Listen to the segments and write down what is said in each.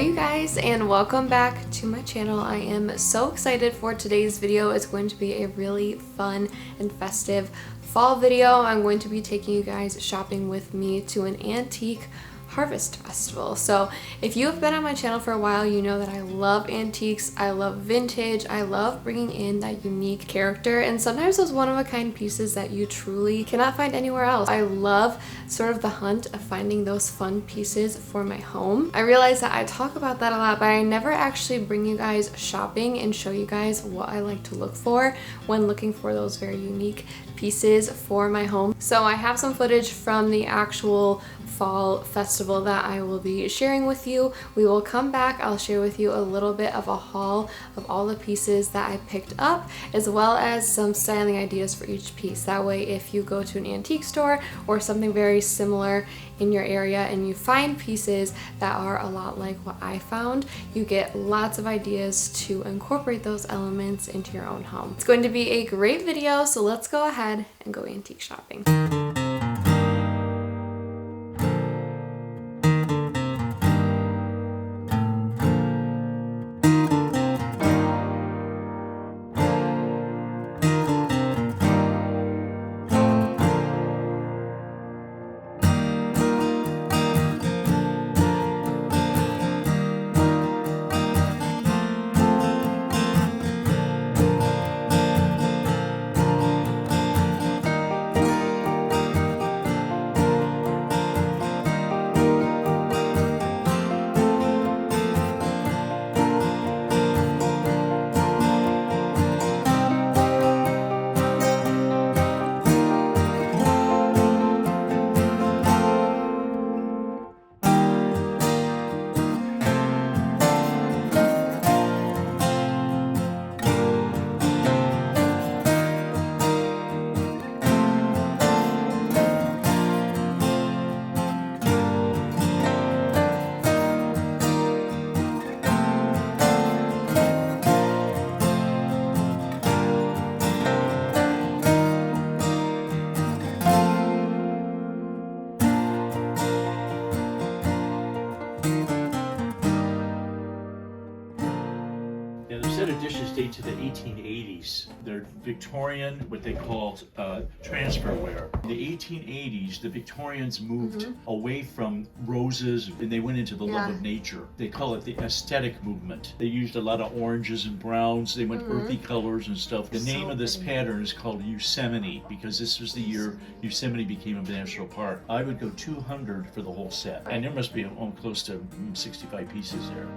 you guys, and welcome back to my channel. I am so excited for today's video. It's going to be a really fun and festive fall video. I'm going to be taking you guys shopping with me to an antique harvest festival. So if you have been on my channel for a while, you know that I love antiques, I love vintage, I love bringing in that unique character, and sometimes those one-of-a-kind pieces that you truly cannot find anywhere else. I love sort of the hunt of finding those fun pieces for my home. I realize that I talk about that a lot, but I never actually bring you guys shopping and show you guys what I like to look for when looking for those very unique pieces for my home. So I have some footage from the actual fall festival that I will be sharing with you. We will come back, I'll share with you a little bit of a haul of all the pieces that I picked up, as well as some styling ideas for each piece. That way, if you go to an antique store or something very similar in your area and you find pieces that are a lot like what I found, you get lots of ideas to incorporate those elements into your own home. It's going to be a great video, so let's go ahead and go antique shopping. Dishes date to the 1880s. They're Victorian, what they called transferware. In the 1880s, the Victorians moved away from roses and they went into the love of nature. They call it the aesthetic movement. They used a lot of oranges and browns. They went earthy colors and stuff. The name of this pattern is called Yosemite because this was the year Yosemite became a national park. I would go 200 for the whole set, and there must be close to 65 pieces there.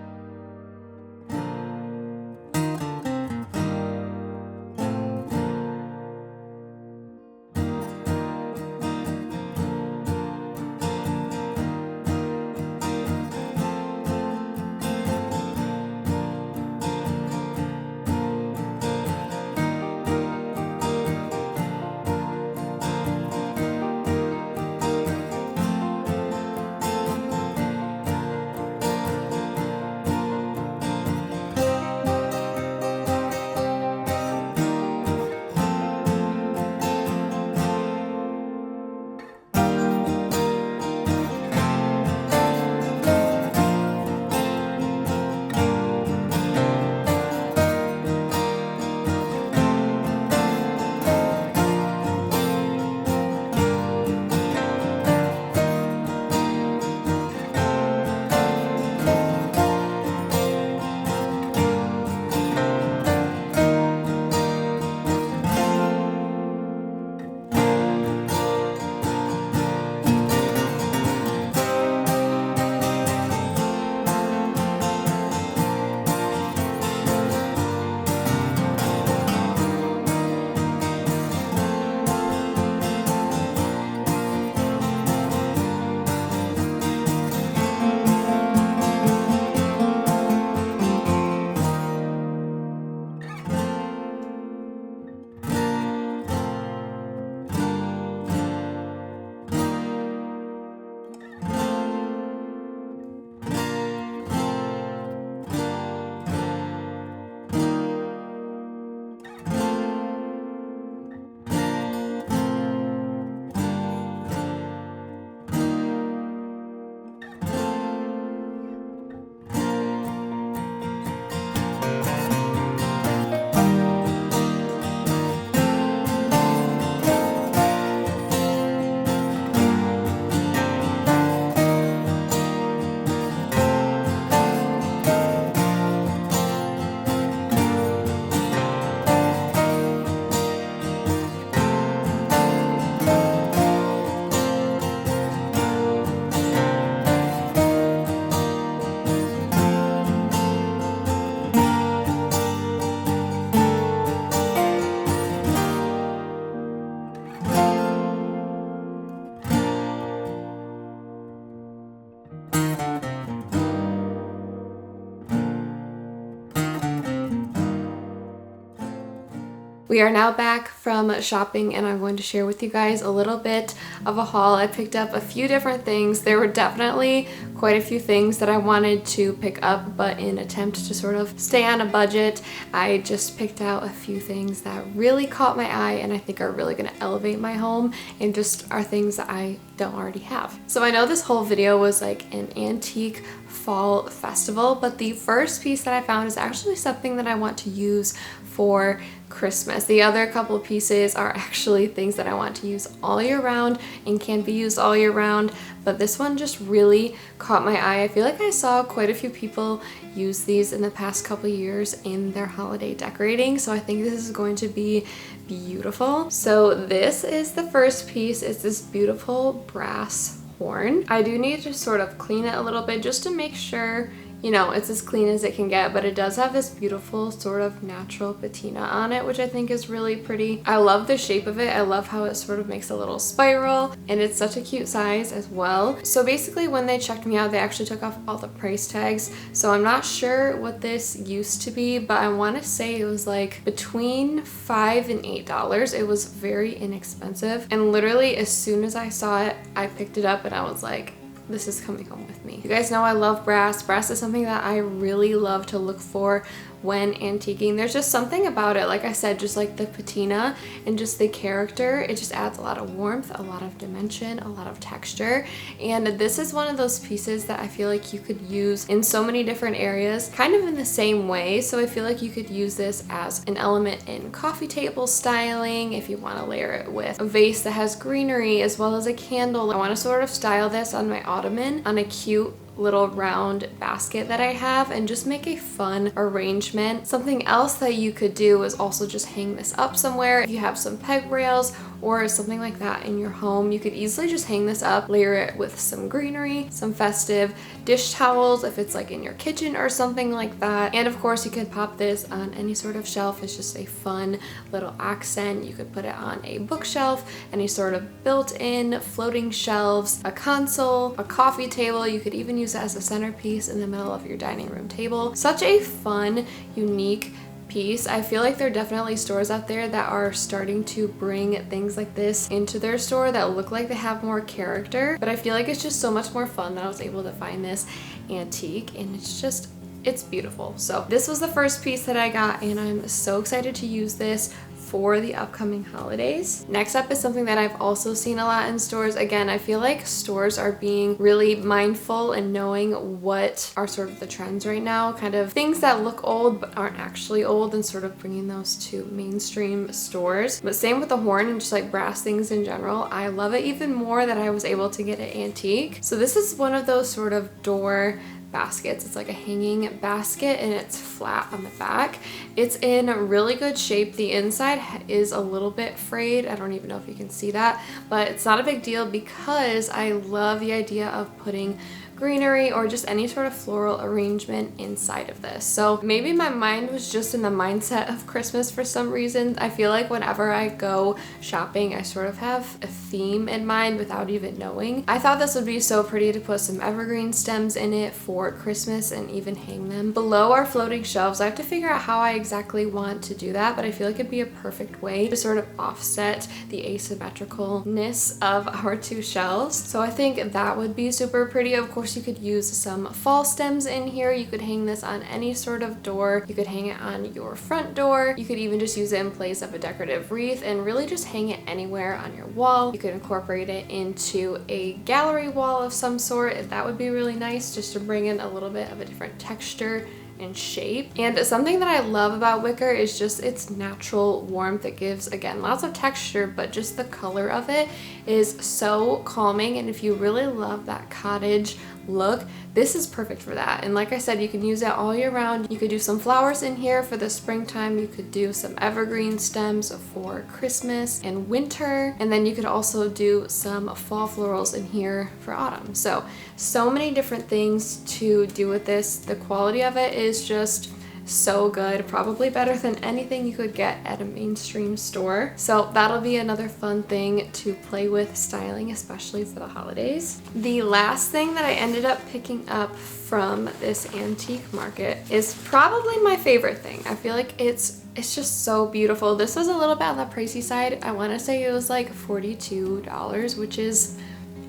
We are now back from shopping and I'm going to share with you guys a little bit of a haul. I picked up a few different things. There were definitely quite a few things that I wanted to pick up, but in attempt to sort of stay on a budget, I just picked out a few things that really caught my eye and I think are really going to elevate my home and just are things that I don't already have. So I know this whole video was like an antique fall festival, but the first piece that I found is actually something that I want to use for Christmas. The other couple of pieces are actually things that I want to use all year round and can be used all year round, but this one just really caught my eye. I feel like I saw quite a few people use these in the past couple years in their holiday decorating, so I think this is going to be beautiful. So this is the first piece. It's this beautiful brass horn. I do need to sort of clean it a little bit just to make sure, you know, it's as clean as it can get, but it does have this beautiful sort of natural patina on it, which I think is really pretty. I love the shape of it. I love how it sort of makes a little spiral, and it's such a cute size as well. So basically when they checked me out, they actually took off all the price tags. So I'm not sure what this used to be, but I want to say it was like between $5 and $8. It was very inexpensive. And literally as soon as I saw it, I picked it up and I was like, this is coming home with me. You guys know I love brass. Brass is something that I really love to look for when antiquing. There's just something about it, like I said, just like the patina and just the character. It just adds a lot of warmth, a lot of dimension, a lot of texture. And this is one of those pieces that I feel like you could use in so many different areas, kind of in the same way. So I feel like you could use this as an element in coffee table styling, if you want to layer it with a vase that has greenery as well as a candle. I want to sort of style this on my ottoman on a cute little round basket that I have and just make a fun arrangement. Something else that you could do is also just hang this up somewhere. If you have some peg rails or something like that in your home, you could easily just hang this up, layer it with some greenery, some festive dish towels if it's like in your kitchen or something like that. And of course you could pop this on any sort of shelf. It's just a fun little accent. You could put it on a bookshelf, any sort of built-in floating shelves, a console, a coffee table. You could even use it as a centerpiece in the middle of your dining room table. Such a fun, unique piece. I feel like there are definitely stores out there that are starting to bring things like this into their store that look like they have more character, but I feel like it's just so much more fun that I was able to find this antique, and it's beautiful. So this was the first piece that I got and I'm so excited to use this for the upcoming holidays. Next up is something that I've also seen a lot in stores. Again, I feel like stores are being really mindful and knowing what are sort of the trends right now, kind of things that look old but aren't actually old, and sort of bringing those to mainstream stores. But same with the horn and just like brass things in general. I love it even more that I was able to get it antique. So this is one of those sort of door baskets. It's like a hanging basket and it's flat on the back. It's in really good shape. The inside is a little bit frayed. I don't even know if you can see that, but it's not a big deal because I love the idea of putting greenery or just any sort of floral arrangement inside of this. So maybe my mind was just in the mindset of Christmas for some reason. I feel like whenever I go shopping, I sort of have a theme in mind without even knowing. I thought this would be so pretty to put some evergreen stems in it for Christmas and even hang them below our floating shelves. I have to figure out how I exactly want to do that, but I feel like it'd be a perfect way to sort of offset the asymmetricalness of our two shelves. So I think that would be super pretty. Of course, you could use some fall stems in here. You could hang this on any sort of door. You could hang it on your front door. You could even just use it in place of a decorative wreath and really just hang it anywhere on your wall. You could incorporate it into a gallery wall of some sort. That would be really nice just to bring in a little bit of a different texture and shape. And something that I love about wicker is just its natural warmth. It gives, again, lots of texture, but just the color of it is so calming. And if you really love that cottage look, this is perfect for that. And like I said, you can use it all year round. You could do some flowers in here for the springtime. You could do some evergreen stems for Christmas and winter. And then you could also do some fall florals in here for autumn. So many different things to do with this. The quality of it is just so good, probably better than anything you could get at a mainstream store. So that'll be another fun thing to play with styling, especially for the holidays. The last thing that I ended up picking up from this antique market is probably my favorite thing. I feel like it's It's just so beautiful. This was a little bit on the pricey side. I want to say it was like $42, which is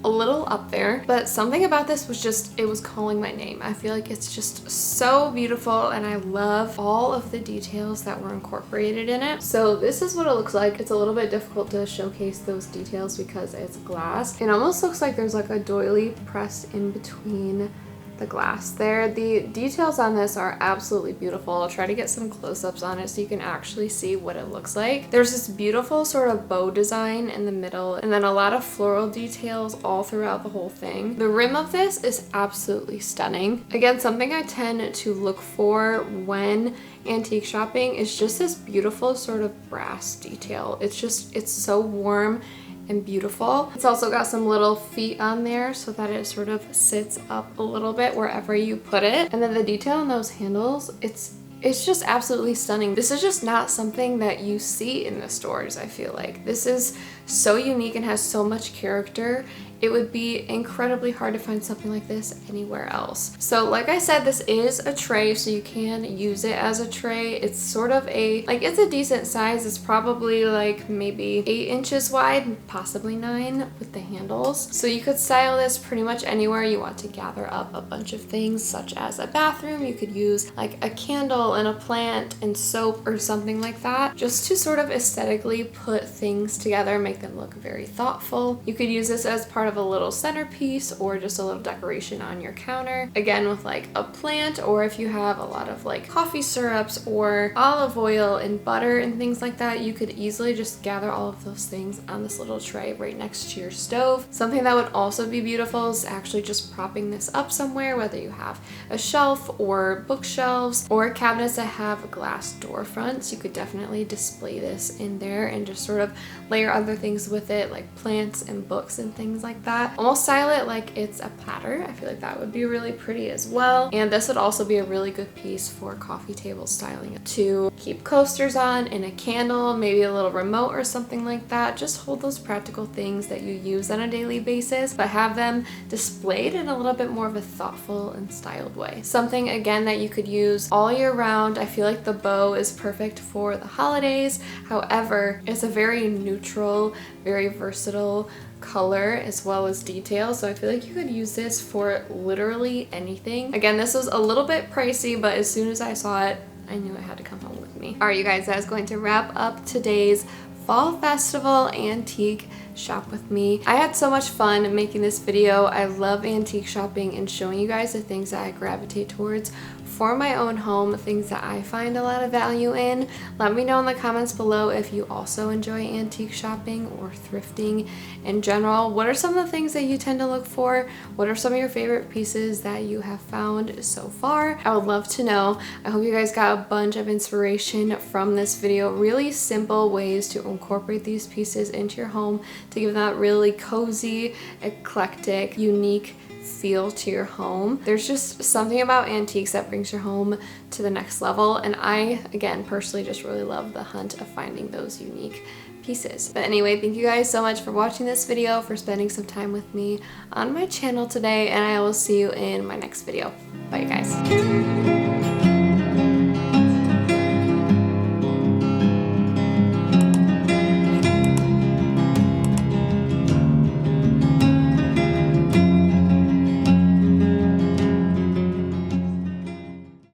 a little up there, but something about this was just, it was calling my name. I feel like it's just so beautiful, and I love all of the details that were incorporated in it. So this is what it looks like. It's a little bit difficult to showcase those details because it's glass. It almost looks like there's like a doily pressed in between the glass there. The details on this are absolutely beautiful. I'll try to get some close-ups on it so you can actually see what it looks like. There's this beautiful sort of bow design in the middle, and then a lot of floral details all throughout the whole thing. The rim of this is absolutely stunning. Again, something I tend to look for when antique shopping is just this beautiful sort of brass detail. It's so warm and beautiful. It's also got some little feet on there so that it sort of sits up a little bit wherever you put it. And then the detail on those handles, it's just absolutely stunning. This is just not something that you see in the stores, I feel like. This is so unique and has so much character. It would be incredibly hard to find something like this anywhere else. So like I said, this is a tray, so you can use it as a tray. It's sort of it's a decent size. It's probably like maybe 8 inches wide, possibly 9 with the handles. So you could style this pretty much anywhere you want to gather up a bunch of things, such as a bathroom. You could use like a candle and a plant and soap or something like that, just to sort of aesthetically put things together, make them look very thoughtful. You could use this as part of a little centerpiece or just a little decoration on your counter, again with like a plant, or if you have a lot of like coffee syrups or olive oil and butter and things like that, you could easily just gather all of those things on this little tray right next to your stove. Something that would also be beautiful is actually just propping this up somewhere, whether you have a shelf or bookshelves or cabinets that have glass door fronts. You could definitely display this in there and just sort of layer other things with it, like plants and books and things like that. Almost style it like it's a platter. I feel like that would be really pretty as well. And this would also be a really good piece for coffee table styling, to keep coasters on, and a candle, maybe a little remote or something like that. Just hold those practical things that you use on a daily basis, but have them displayed in a little bit more of a thoughtful and styled way. Something again that you could use all year round. I feel like the bow is perfect for the holidays. However, it's a very neutral, very versatile color as well as detail, so I feel like you could use this for literally anything. Again, this was a little bit pricey, but as soon as I saw it, I knew it had to come home with me. All right, you guys, that is going to wrap up today's Fall Festival Antique Shop With Me. I had so much fun making this video. I love antique shopping and showing you guys the things that I gravitate towards for my own home, things that I find a lot of value in. Let me know in the comments below if you also enjoy antique shopping or thrifting in general. What are some of the things that you tend to look for? What are some of your favorite pieces that you have found so far? I would love to know. I hope you guys got a bunch of inspiration from this video. Really simple ways to incorporate these pieces into your home to give them that really cozy, eclectic, unique feel to your home. There's just something about antiques that brings your home to the next level, and I, again, personally just really love the hunt of finding those unique pieces. But anyway, thank you guys so much for watching this video, for spending some time with me on my channel today, and I will see you in my next video. Bye, you guys.